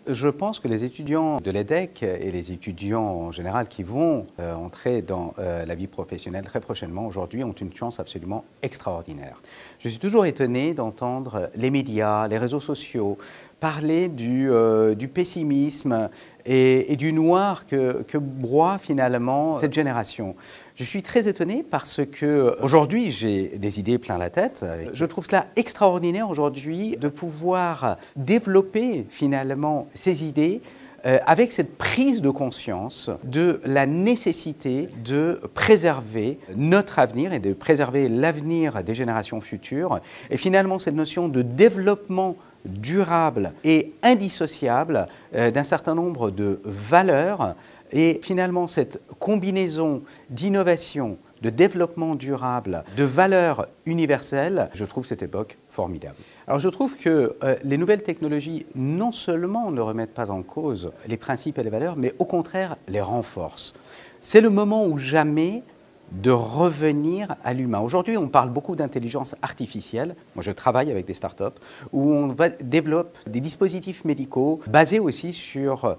Je pense que les étudiants de l'EDEC et les étudiants en général qui vont entrer dans la vie professionnelle très prochainement aujourd'hui ont une chance absolument extraordinaire. Je suis toujours étonné d'entendre les médias, les réseaux sociaux parler du pessimisme et du noir que broie finalement cette génération. Je suis très étonné parce que aujourd'hui j'ai des idées plein la tête. Je trouve cela extraordinaire aujourd'hui de pouvoir développer finalement ces idées avec cette prise de conscience de la nécessité de préserver notre avenir et de préserver l'avenir des générations futures. Et finalement cette notion de développement durable et indissociable d'un certain nombre de valeurs. Et finalement, cette combinaison d'innovation, de développement durable, de valeurs universelles, je trouve cette époque formidable. Alors je trouve que les nouvelles technologies non seulement ne remettent pas en cause les principes et les valeurs, mais au contraire les renforcent. C'est le moment ou jamais de revenir à l'humain. Aujourd'hui, on parle beaucoup d'intelligence artificielle. Moi, je travaille avec des startups où on développe des dispositifs médicaux basés aussi sur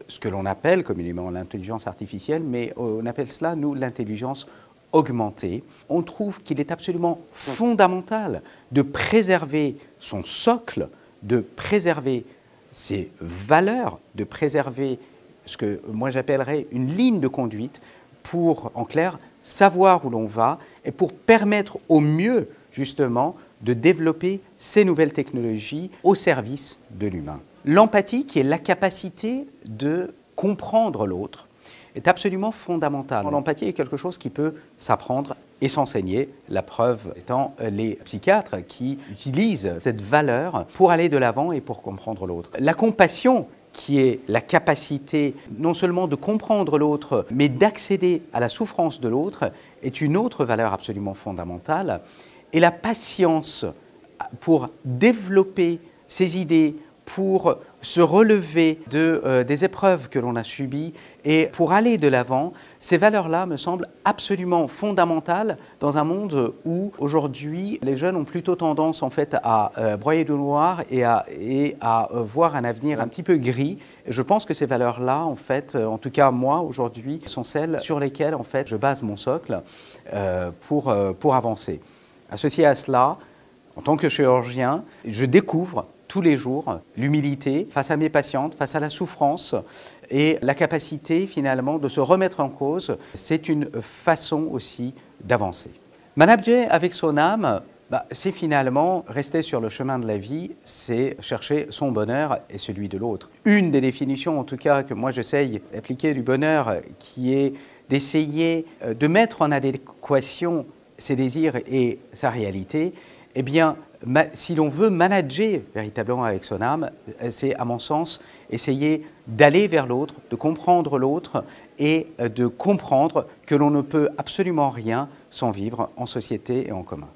ce que l'on appelle communément l'intelligence artificielle, mais on appelle cela, nous, l'intelligence augmentée. On trouve qu'il est absolument fondamental de préserver son socle, de préserver ses valeurs, de préserver ce que moi j'appellerais une ligne de conduite pour, en clair, savoir où l'on va et pour permettre au mieux, justement, de développer ces nouvelles technologies au service de l'humain. L'empathie, qui est la capacité de comprendre l'autre, est absolument fondamentale. L'empathie est quelque chose qui peut s'apprendre et s'enseigner, la preuve étant les psychiatres qui utilisent cette valeur pour aller de l'avant et pour comprendre l'autre. La compassion, qui est la capacité non seulement de comprendre l'autre, mais d'accéder à la souffrance de l'autre, est une autre valeur absolument fondamentale. Et la patience pour développer ses idées, pour se relever des épreuves que l'on a subies et pour aller de l'avant, ces valeurs-là me semblent absolument fondamentales dans un monde où aujourd'hui les jeunes ont plutôt tendance en fait à broyer du noir et à voir un avenir un petit peu gris. Et je pense que ces valeurs-là, en fait, en tout cas moi aujourd'hui, sont celles sur lesquelles en fait je base mon socle pour avancer. Associé à cela, en tant que chirurgien, je découvre tous les jours l'humilité face à mes patientes, face à la souffrance et la capacité finalement de se remettre en cause. C'est une façon aussi d'avancer. Manager avec son âme, c'est finalement rester sur le chemin de la vie, c'est chercher son bonheur et celui de l'autre. Une des définitions en tout cas que moi j'essaye d'appliquer du bonheur qui est d'essayer de mettre en adéquation ses désirs et sa réalité, eh bien, si l'on veut manager véritablement avec son âme, c'est à mon sens essayer d'aller vers l'autre, de comprendre l'autre et de comprendre que l'on ne peut absolument rien sans vivre en société et en commun.